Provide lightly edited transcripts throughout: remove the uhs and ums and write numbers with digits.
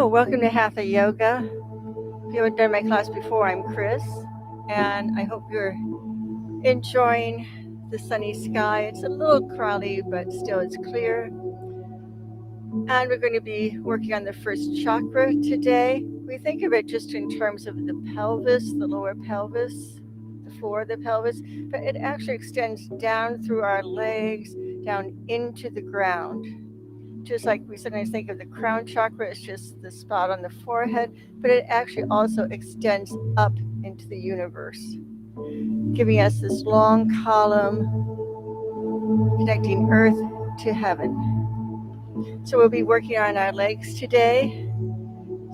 Hello, welcome to Hatha Yoga. If you haven't done my class before, I'm Chris, and I hope you're enjoying the sunny sky. It's a little cloudy, but still it's clear. And we're going to be working on the first chakra today. We think of it just in terms of the pelvis, the lower pelvis, the floor of the pelvis, but it actually extends down through our legs, down into the ground. Just like we sometimes think of the crown chakra as just the spot on the forehead, but it actually also extends up into the universe, giving us this long column connecting earth to heaven. So we'll be working on our legs today,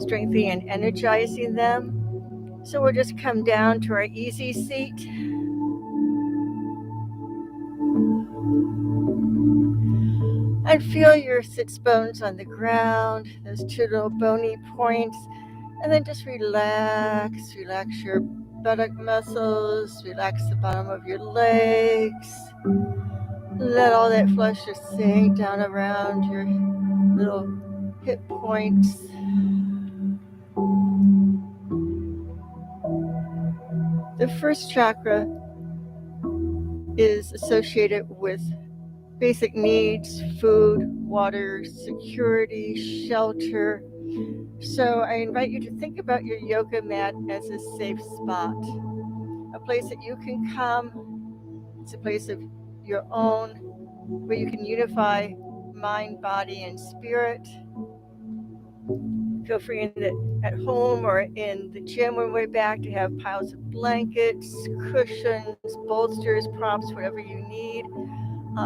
strengthening and energizing them. So we'll just come down to our easy seat. And feel your sits bones on the ground, those two little bony points. And then just relax your buttock muscles, relax the bottom of your legs. Let all that flesh just sink down around your little hip points. The first chakra is associated with basic needs, food, water, security, shelter. So I invite you to think about your yoga mat as a safe spot, a place that you can come. It's a place of your own where you can unify mind, body, and spirit. Feel free at home or in the gym on the way back to have piles of blankets, cushions, bolsters, props, whatever you need.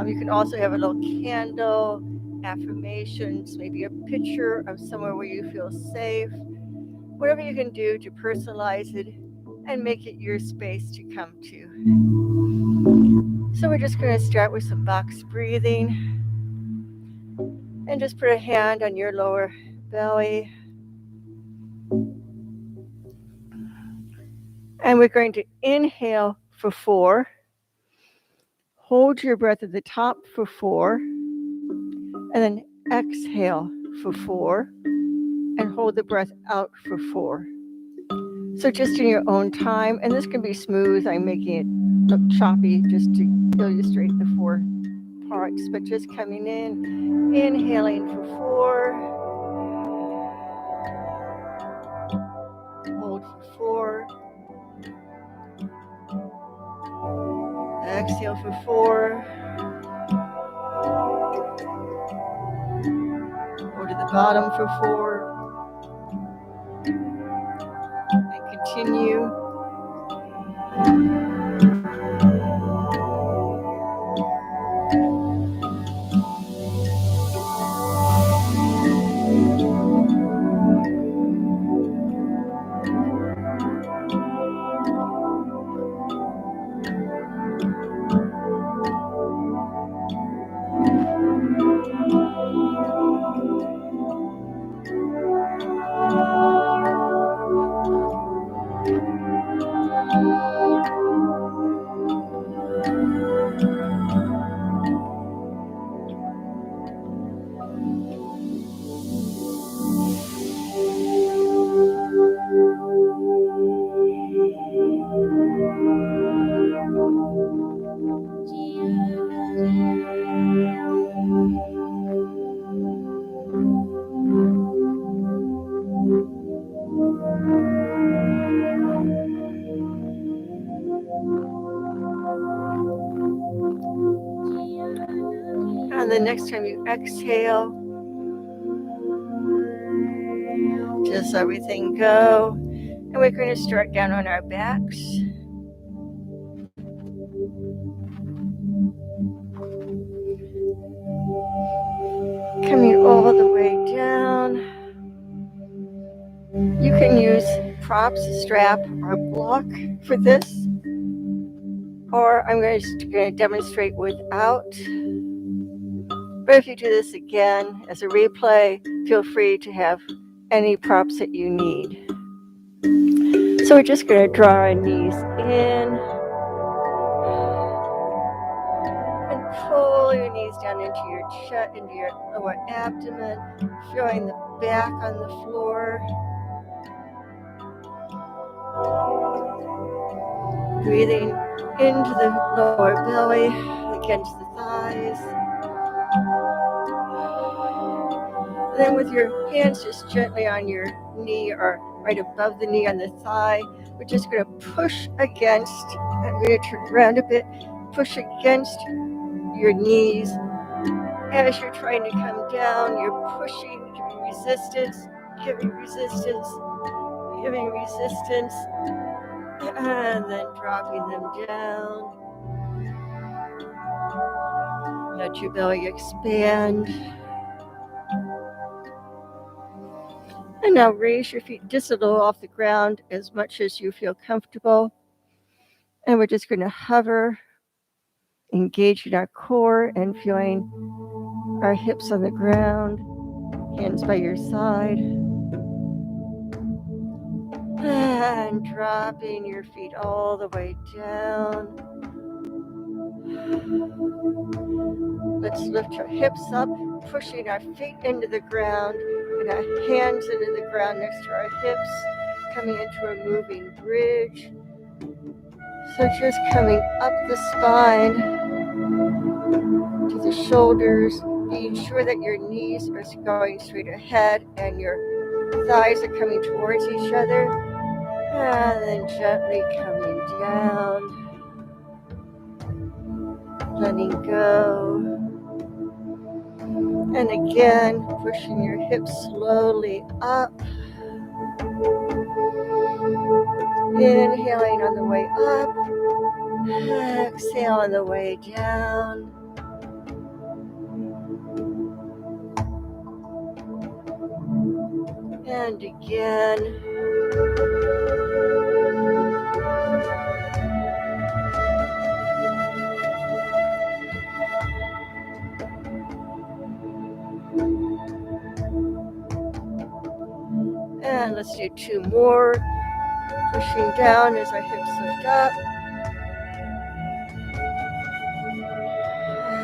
You can also have a little candle, affirmations, maybe a picture of somewhere where you feel safe. Whatever you can do to personalize it and make it your space to come to. So we're just going to start with some box breathing. And just put a hand on your lower belly. And we're going to inhale for 4. Hold your breath at the top for 4. And then exhale for 4. And hold the breath out for 4. So just in your own time, and this can be smooth. I'm making it look choppy just to illustrate the 4 parts, but just coming in, inhaling for 4, hold for 4, exhale for 4, go to the bottom for 4, and continue. And the next time you exhale, just let everything go. And we're going to start down on our backs. Coming all the way down. You can use props, strap, or block for this. Or I'm going to demonstrate without. But if you do this again as a replay, feel free to have any props that you need. So we're just going to draw our knees in and pull your knees down into your chest, into your lower abdomen, feeling the back on the floor. Breathing into the lower belly, against the thighs. And then with your hands just gently on your knee or right above the knee on the thigh, we're just going to push against, I'm going to turn around a bit, push against your knees. As you're trying to come down, you're pushing, giving resistance, giving resistance, giving resistance, and then dropping them down. Let your belly expand. And now raise your feet just a little off the ground as much as you feel comfortable. And we're just going to hover, engaging our core and feeling our hips on the ground, hands by your side. And dropping your feet all the way down. Let's lift our hips up, pushing our feet into the ground and our hands into the ground next to our hips, coming into a moving bridge. So just coming up the spine to the shoulders, being sure that your knees are going straight ahead and your thighs are coming towards each other. And then gently coming down, letting go. And again, pushing your hips slowly up. Inhaling on the way up. Exhale on the way down. And again. And let's do two more. Pushing down as our hips lift up.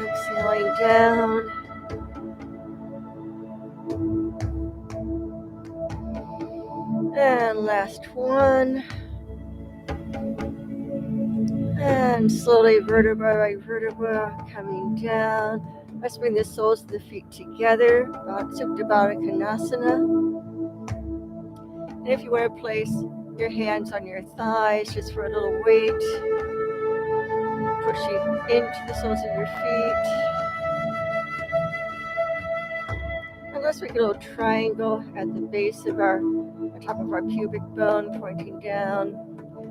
Exhaling down. And last one. And slowly, vertebra by vertebra, coming down. Let's bring the soles of the feet together, Supta Baddha Konasana. And if you want to place your hands on your thighs just for a little weight, pushing into the soles of your feet. And let's make a little triangle at the base of on top of our pubic bone, pointing down.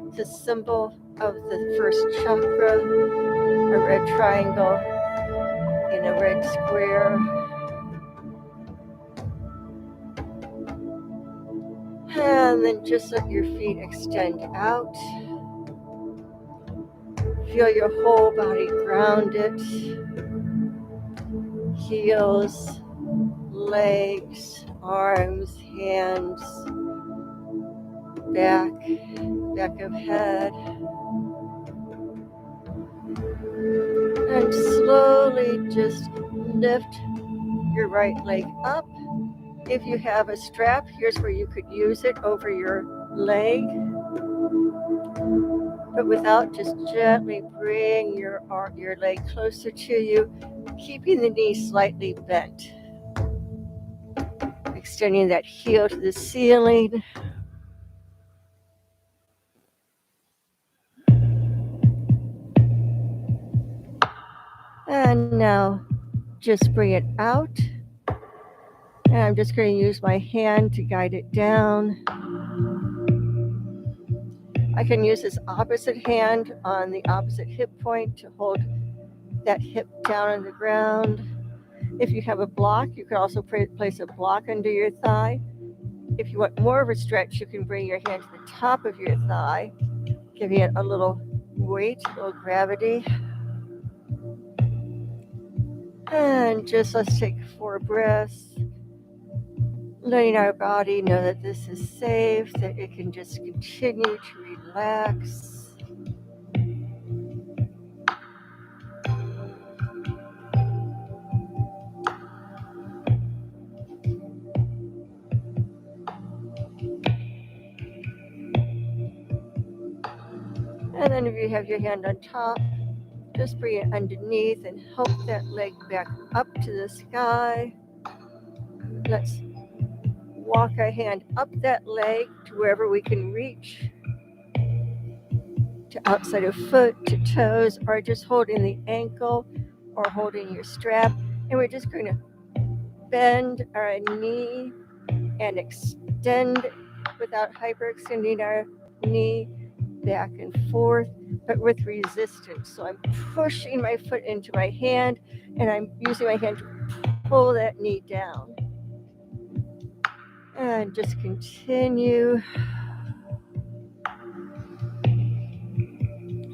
It's a symbol of the first chakra, a red triangle in a red square. And then just let your feet extend out. Feel your whole body grounded. Heels, legs, arms, hands, back of head. And slowly just lift your right leg up. If you have a strap, here's where you could use it over your leg. But without, just gently bring your leg closer to you, keeping the knee slightly bent. Extending that heel to the ceiling. And now just bring it out. And I'm just going to use my hand to guide it down. I can use this opposite hand on the opposite hip point to hold that hip down on the ground. If you have a block, you can also place a block under your thigh. If you want more of a stretch, you can bring your hand to the top of your thigh, giving it a little weight, a little gravity. And just let's take 4 breaths, letting our body know that this is safe, that it can just continue to relax. And then if you have your hand on top, just bring it underneath and help that leg back up to the sky. Let's walk our hand up that leg to wherever we can reach, to outside of foot, to toes, or just holding the ankle or holding your strap. And we're just going to bend our knee and extend without hyperextending our knee back and forth, but with resistance. So I'm pushing my foot into my hand and I'm using my hand to pull that knee down. And just continue.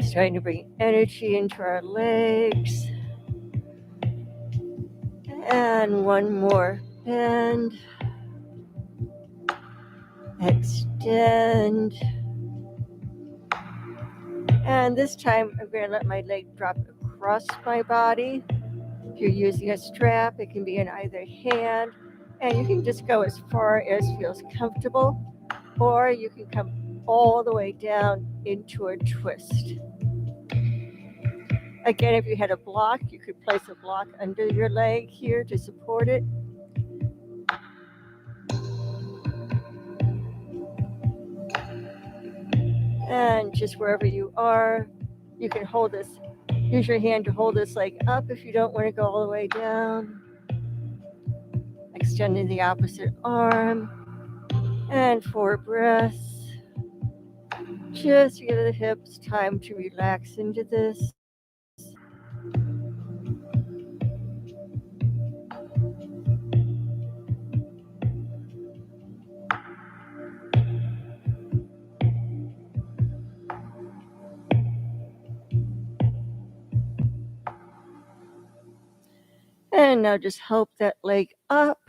Starting to bring energy into our legs. And one more bend. Extend. And this time I'm going to let my leg drop across my body. If you're using a strap, it can be in either hand. And you can just go as far as feels comfortable, or you can come all the way down into a twist. Again, if you had a block, you could place a block under your leg here to support it. And just wherever you are, you can hold this, use your hand to hold this leg up if you don't want to go all the way down. Extending the opposite arm. And 4 breaths. Just give the hips time to relax into this. And now just help that leg up.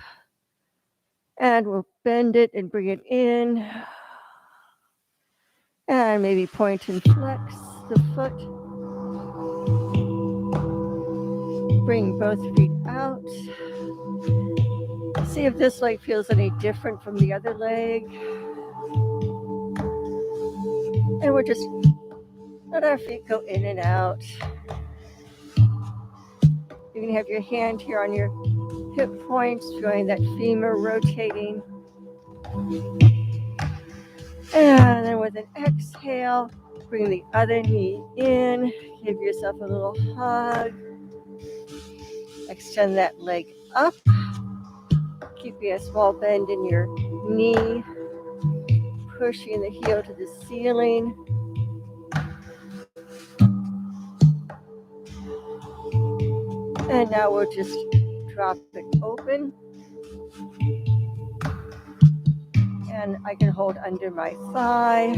And we'll bend it and bring it in. And maybe point and flex the foot. Bring both feet out. See if this leg feels any different from the other leg. And we're just let our feet go in and out. You can have your hand here on your hip points, feeling that femur rotating. And then with an exhale, bring the other knee in. Give yourself a little hug. Extend that leg up. Keeping a small bend in your knee. Pushing the heel to the ceiling. And now we'll just drop it open. And I can hold under my thigh.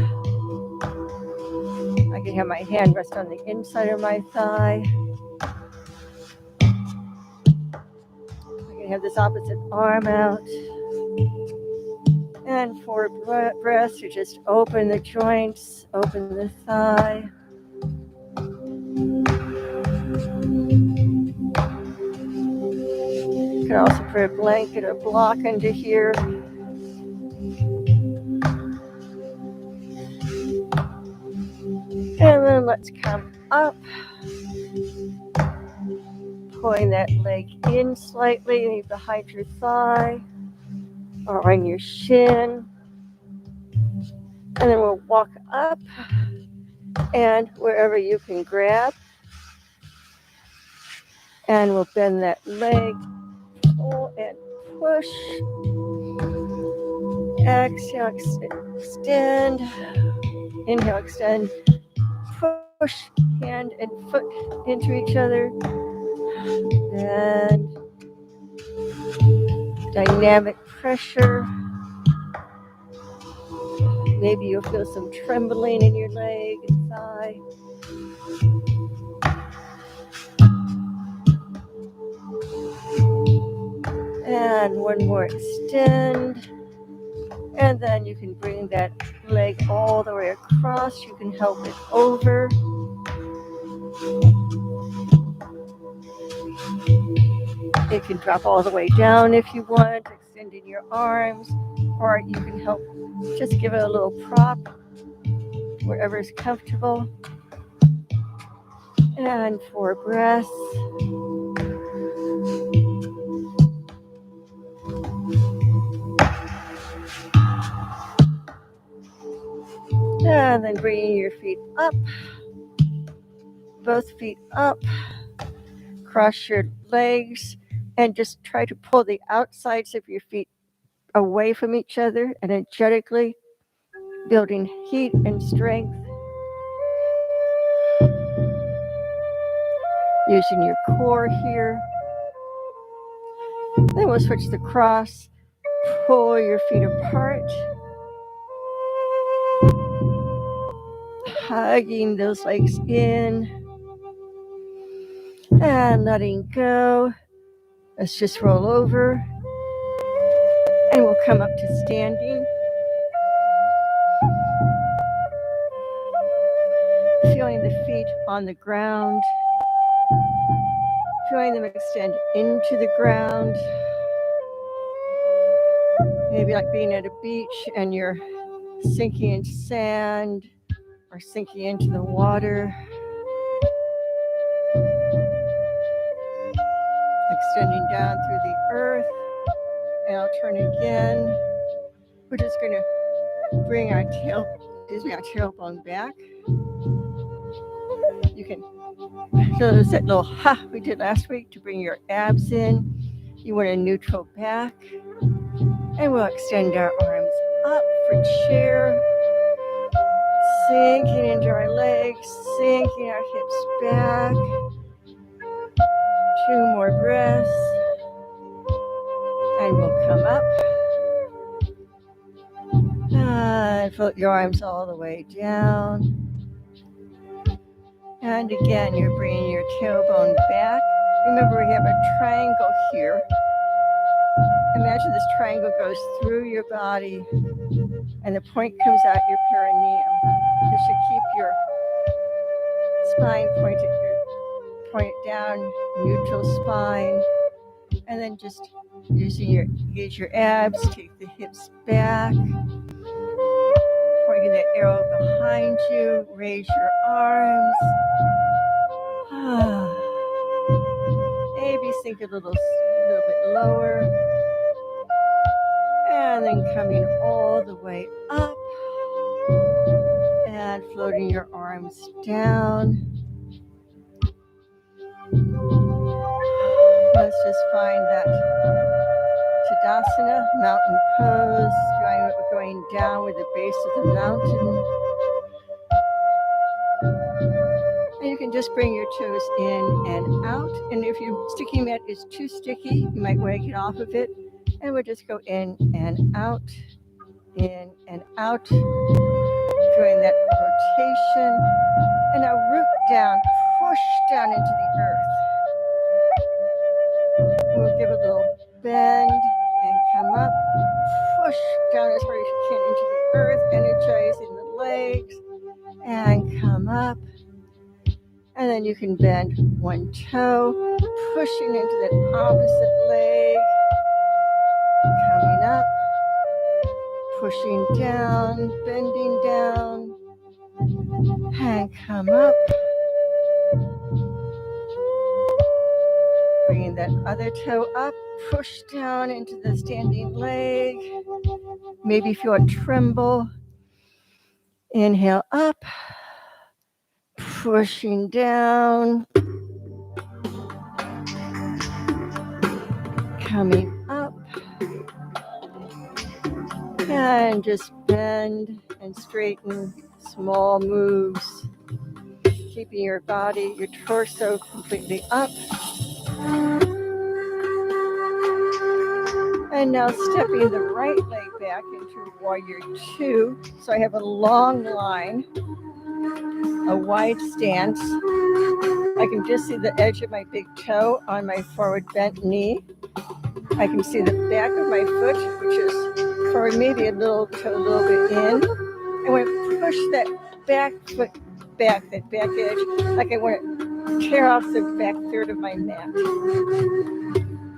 I can have my hand rest on the inside of my thigh. I can have this opposite arm out. And 4 breaths, you just open the joints, open the thigh. You can also put a blanket or block under here. And then let's come up. Pulling that leg in slightly, maybe behind your thigh or on your shin. And then we'll walk up and wherever you can grab. And we'll bend that leg, pull and push. Exhale, extend. Inhale, extend. Push hand and foot into each other. And dynamic pressure. Maybe you'll feel some trembling in your leg and thigh. And one more extend. And then you can bring that leg all the way across. You can help it over. It can drop all the way down if you want, extending your arms, or you can help just give it a little prop. wherever is comfortable. And 4 breaths. And then bringing your feet up, both feet up, cross your legs, and just try to pull the outsides of your feet away from each other, energetically building heat and strength. Using your core here. Then we'll switch the cross, pull your feet apart, hugging those legs in, and letting go. Let's just roll over, and we'll come up to standing. Feeling the feet on the ground, feeling them extend into the ground. Maybe like being at a beach and you're sinking into sand or sinking into the water. Extending down through the earth. And I'll turn again. We're just going to bring our tailbone back. You can close that little ha we did last week to bring your abs in. You want a neutral back. And we'll extend our arms up for chair. Sinking into our legs, sinking our hips back. 2 more breaths. And we'll come up. And float your arms all the way down. And again, you're bringing your tailbone back. Remember, we have a triangle here. Imagine this triangle goes through your body and the point comes out your perineum. This should keep your spine pointed down, neutral spine. And then just use your abs, take the hips back. Pointing that arrow behind you, raise your arms. Maybe sink a little bit lower. And then coming all the way up. And floating your arms down. Let's just find that Tadasana, mountain pose. Going down with the base of the mountain. And you can just bring your toes in and out. And if your sticky mat is too sticky, you might want to get off of it. And we'll just go in and out, in and out. Doing that rotation. And now root down, push down into the earth. And we'll give a little bend and come up. Push down as hard as you can into the earth, energizing the legs, and come up. And then you can bend one toe, pushing into that opposite leg, coming up, pushing down, bending down, and come up. Bringing that other toe up, push down into the standing leg. Maybe feel a tremble. Inhale up, pushing down, coming up, and just bend and straighten, small moves, keeping your body, your torso completely up. And now stepping the right leg back into warrior 2. So I have a long line, a wide stance. I can just see the edge of my big toe on my forward bent knee. I can see the back of my foot, which is forward, maybe a little toe a little bit in. And when I push that back foot back, that back edge, like I want to tear off the back third of my mat.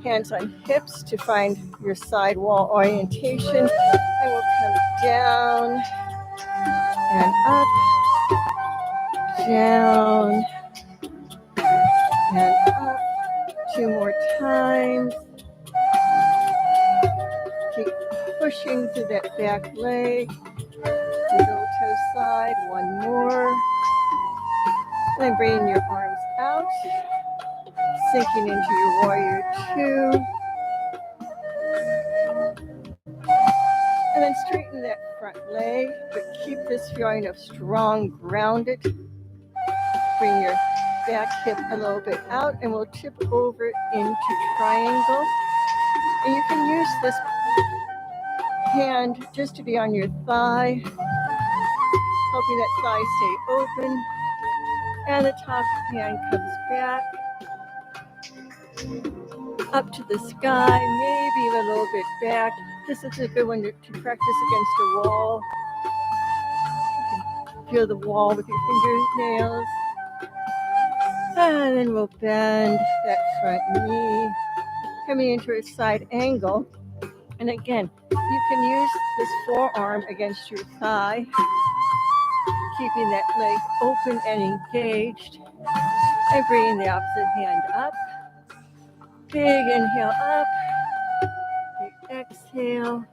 Hands on hips to find your side wall orientation. And we'll come down and up. down and up. 2 more times. Keep pushing through that back leg. Middle toe side. 1 more. And then bringing your arms out. Sinking into your warrior 2. And then straighten that front leg, but keep this feeling of strong, grounded. Bring your back hip a little bit out, and we'll tip over into triangle. And you can use this hand just to be on your thigh, helping that thigh stay open. And the top hand comes back up to the sky, maybe a little bit back. This is a good one to practice against a wall. You can feel the wall with your fingernails. And then we'll bend that front knee, coming into a side angle. And again, you can use this forearm against your thigh, keeping that leg open and engaged, and bringing the opposite hand up. Big inhale up, big exhale,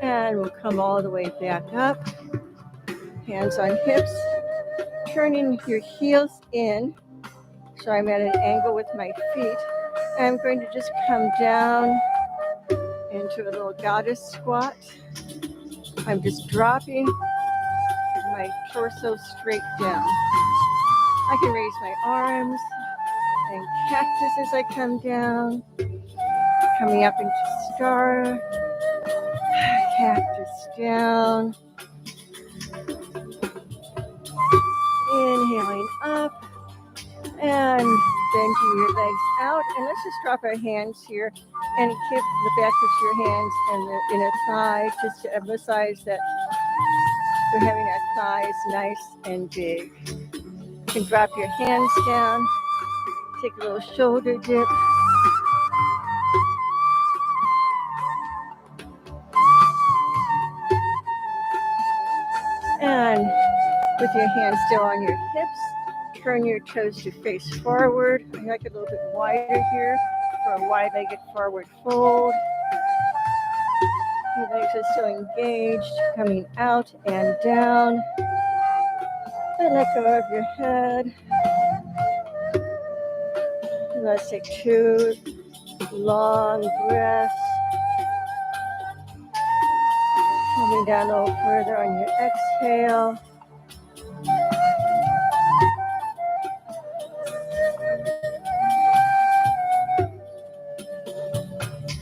and we'll come all the way back up. Hands on hips, turning your heels in, so I'm at an angle with my feet. I'm going to just come down into a little goddess squat. I'm just dropping my torso straight down. I can raise my arms and cactus as I come down. Coming up into star, cactus down. Inhaling up and bending your legs out. And let's just drop our hands here and keep the backs of your hands and the inner thigh, just to emphasize that we're having our thighs nice and big. You can drop your hands down, take a little shoulder dip. And with your hands still on your hips, turn your toes to face forward. I like it a little bit wider here for a wide-legged forward fold. Your legs are still engaged, coming out and down. And let go of your head. And let's take 2 long breaths. Coming down a little further on your exhale.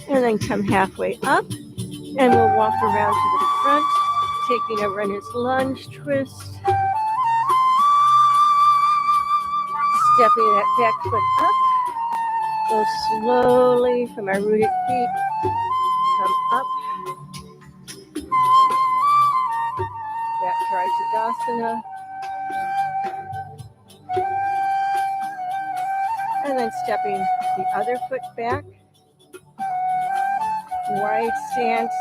And then come halfway up, and we'll walk around to the front, taking a runner's lunge twist. Stepping that back foot up. Go slowly from our rooted feet. Come up. Back to our Tadasana. And then stepping the other foot back. Wide stance,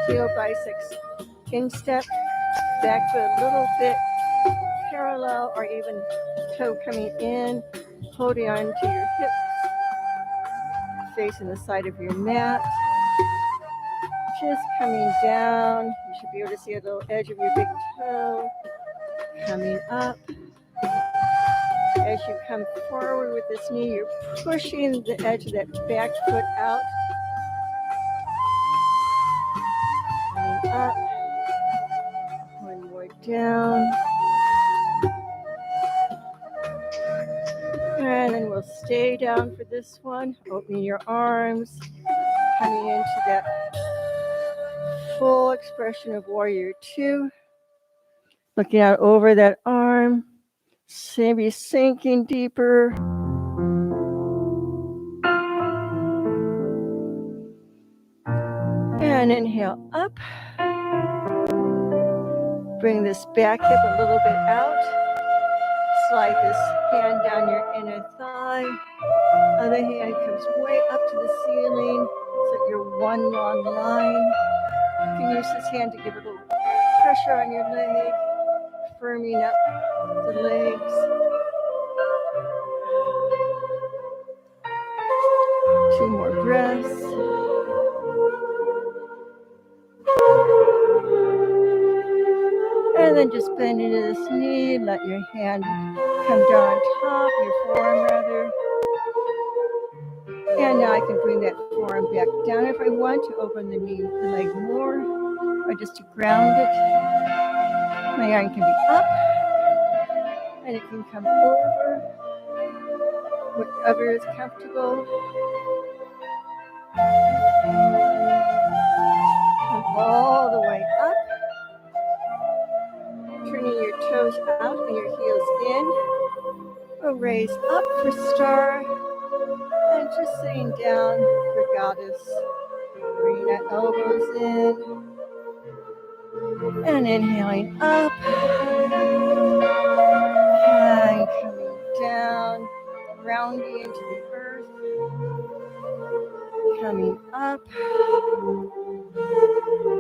heel biceps instep, back foot a little bit parallel or even toe coming in, holding on to your hips, facing the side of your mat. Just coming down, you should be able to see a little edge of your big toe, coming up. As you come forward with this knee, you're pushing the edge of that back foot out. Up, 1 more down, and then we'll stay down for this one, opening your arms, coming into that full expression of warrior 2, looking out over that arm, maybe sinking deeper. And inhale up. Bring this back hip a little bit out. Slide this hand down your inner thigh. Other hand comes way up to the ceiling. So that you're one long line. You can use this hand to give a little pressure on your leg. firming up the legs. 2 more breaths. And then just bend into this knee. Let your hand come down on top, your forearm rather. And now I can bring that forearm back down if I want to open the leg more, or just to ground it. My arm can be up, and it can come over, whatever is comfortable. Come all the way up, turning your toes out and your heels in. Or raise up for star, and just sitting down for goddess. Bring that elbows in, and inhaling up, and coming down, grounding into the earth, coming up,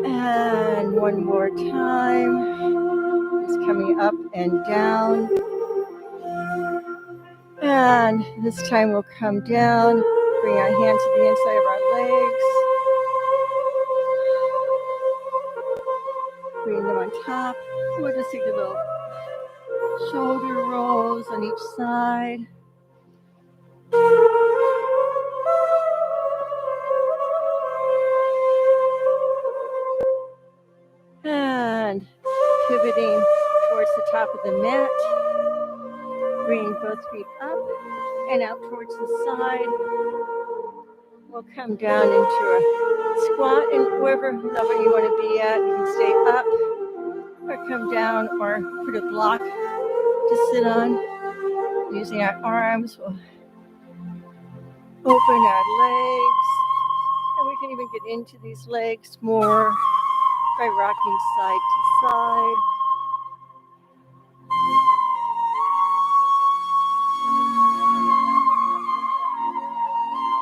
and one more time, just coming up and down, and this time we'll come down, bring our hand to the inside of our legs, bring them on top, and we'll just take a little shoulder rolls on each side. And pivoting towards the top of the mat. Bringing both feet up and out towards the side. We'll come down into a squat, and wherever level you want to be at, you can stay up or come down or put a block to sit on. Using our arms, we'll open our legs, and we can even get into these legs more by rocking side to side.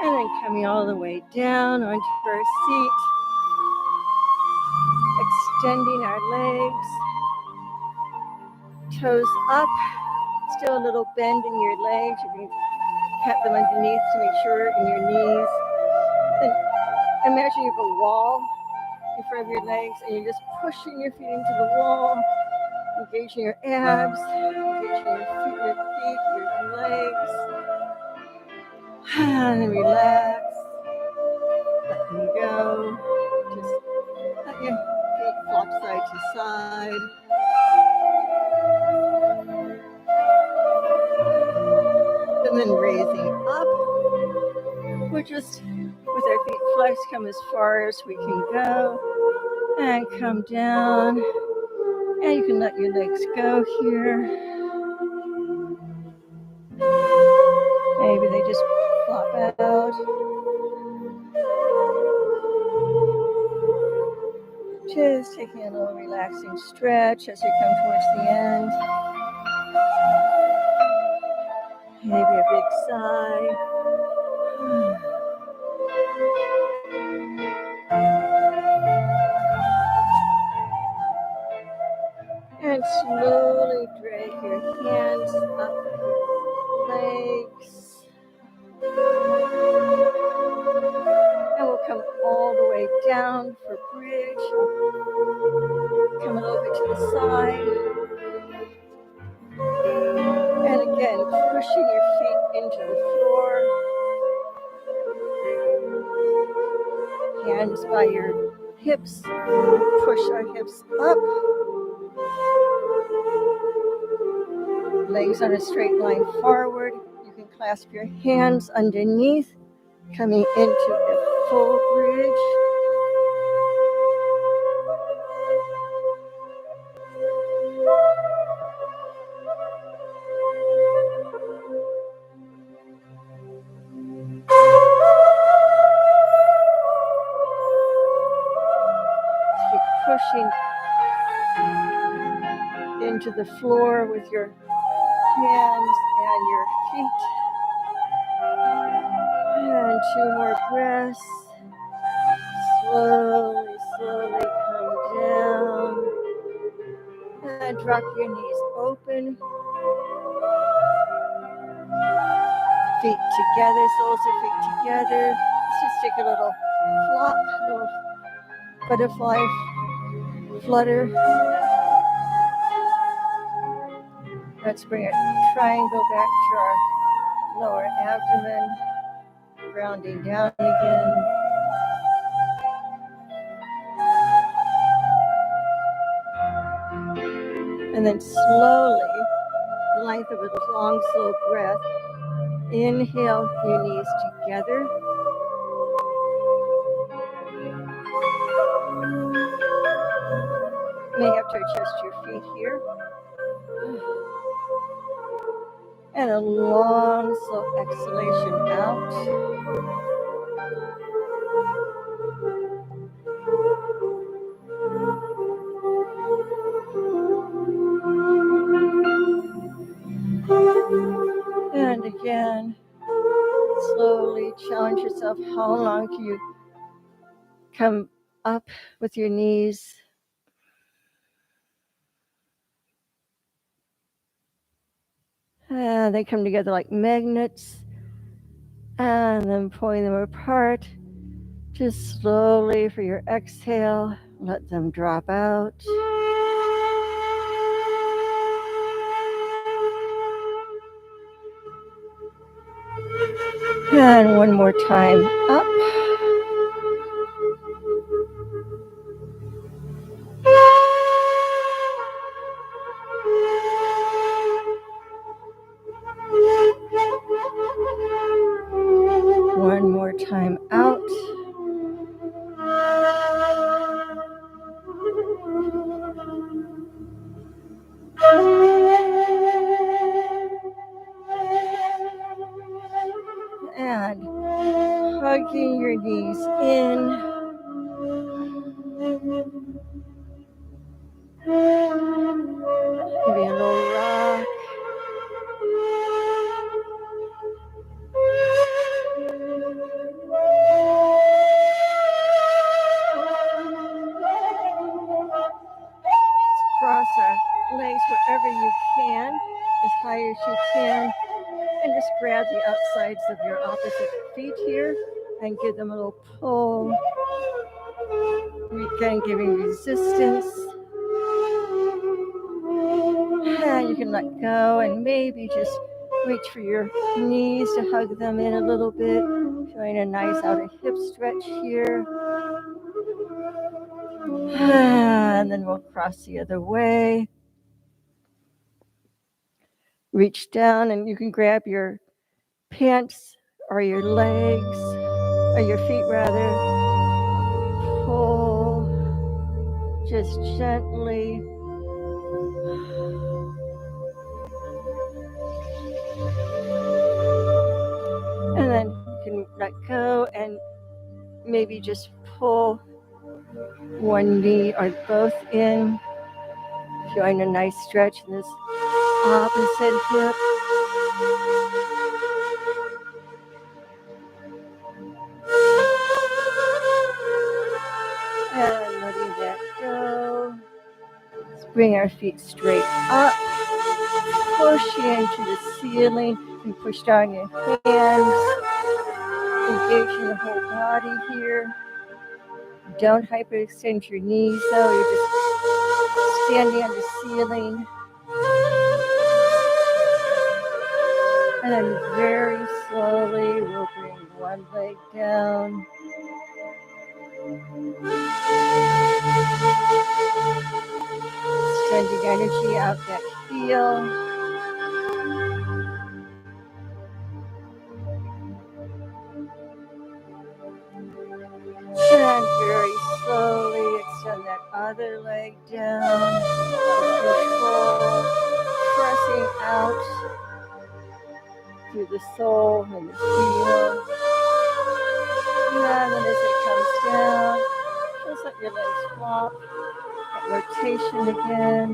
And then coming all the way down onto our seat, extending our legs, toes up, still a little bend in your legs. You can pat them underneath to make sure in your knees. And imagine you have a wall in front of your legs, and you're just pushing your feet into the wall, engaging your abs, engaging your feet, your legs. And then relax, let them go. Just let your feet flop side to side. And then raising up. We're just, with our feet flexed, come as far as we can go. And come down. And you can let your legs go here. Maybe they just flop out. Just taking a little relaxing stretch as we come towards the end. Maybe a big sigh. And slowly drag your hands up your legs. And we'll come all the way down for bridge. Come a little bit to the side. And again, pushing your feet into the floor. Hands by your hips. Push our hips up. Legs on a straight line forward. You can clasp your hands underneath, coming into a full bridge. Keep pushing into the floor with your hands and your feet. And 2 more breaths. Slowly come down. And drop your knees open. Feet together, soles of feet together. Let's just take a little flop, little butterfly flutter. Let's bring a triangle back to our lower abdomen, grounding down again. And then slowly, the length of a long, slow breath, inhale your knees together. You may have to adjust your feet here. And a long, slow exhalation out. And again, slowly challenge yourself. How long can you come up with your knees? And they come together like magnets. And then pulling them apart. Just slowly for your exhale, let them drop out. And one more time, up. One more time, out. And hugging your knees in. Maybe a little rock. Cross our legs wherever you can, as high as you can. And just grab the outsides of your opposite feet here and give them a little pull. Again, giving resistance. And you can let go and maybe just reach for your knees to hug them in a little bit. Showing a nice outer hip stretch here. And then we'll cross the other way. Reach down and you can grab your pants or your legs, or your feet rather. Pull just gently. And then you can let go and maybe just pull one knee or both in. Feeling a nice stretch in this opposite hip. And letting that go. Let's bring our feet straight up. Push into the ceiling and push down your hands. Engaging the whole body here. Don't hyperextend your knees though. You're just standing on the ceiling. And then very slowly we'll bring one leg down. Sending energy out that heel. And very slowly extend that other leg down. Control. Pressing out through the sole and the heel. And then as it comes down, just let your legs flop. That rotation again.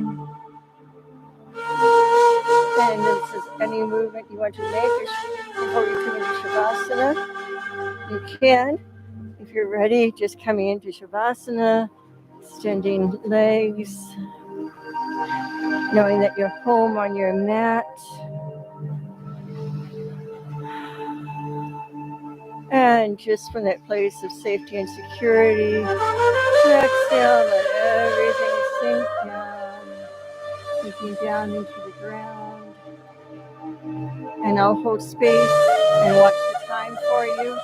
And this is any movement you want to make before you come into Shavasana. You can. If you're ready, just coming into Shavasana, extending legs. knowing that you're home on your mat. And just from that place of safety and security, exhale, let everything sink down, sinking down into the ground. And I'll hold space and watch the time for you.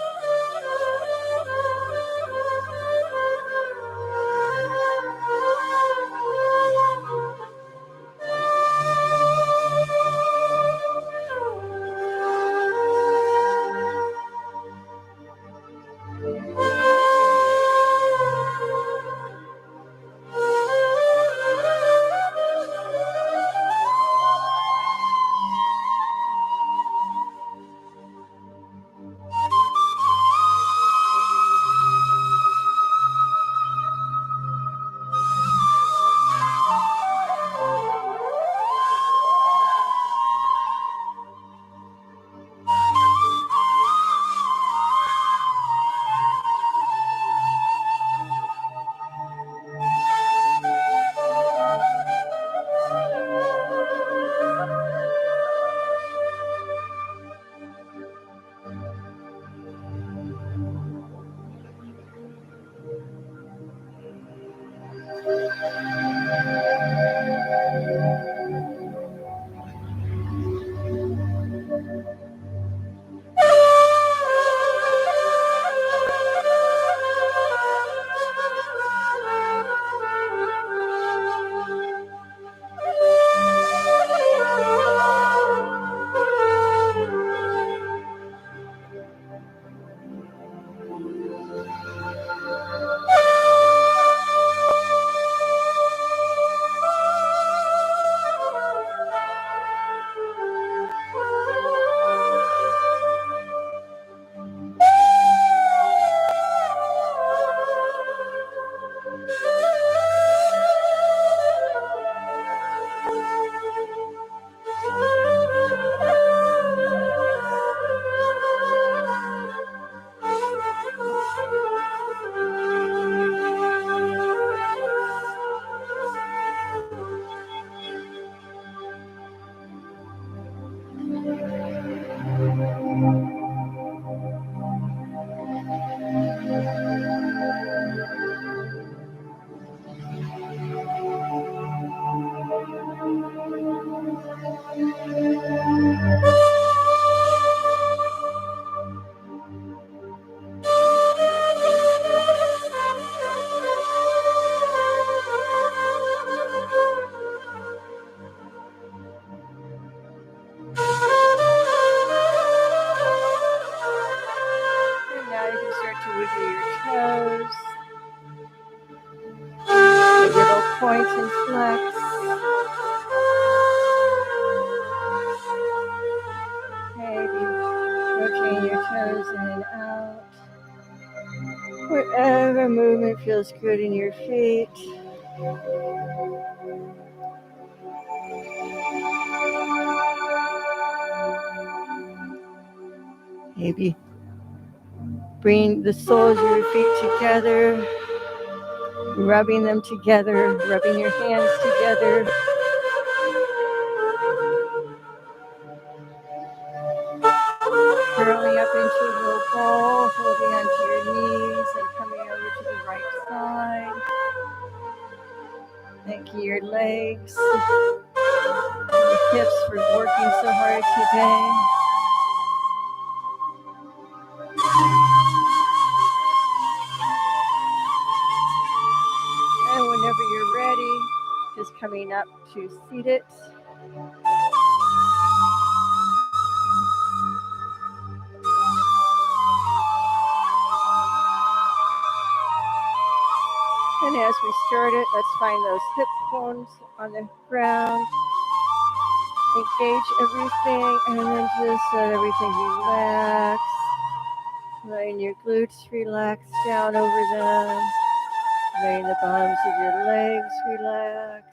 Point and flex. Maybe rotating your toes in and out. Whatever movement feels good in your feet. Maybe bring the soles of your feet together, rubbing them together, rubbing your hands together. Curling up into a little ball, holding onto your knees and coming over to the right side. Thanking your legs, your hips for working so hard today. And whenever you're ready, just coming up to seated. And as we start it, let's find those hip bones on the ground. Engage everything and then just let everything relax. Letting your glutes relax down over them. Letting the bottoms of your legs relax.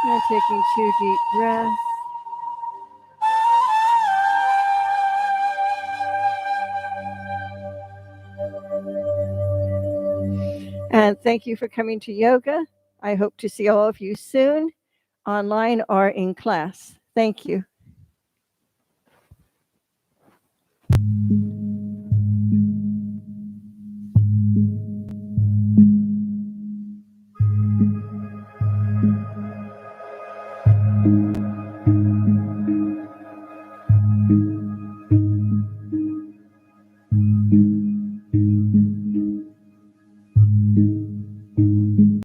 And taking 2 deep breaths. And thank you for coming to yoga. I hope to see all of you soon, online or in class. Thank you.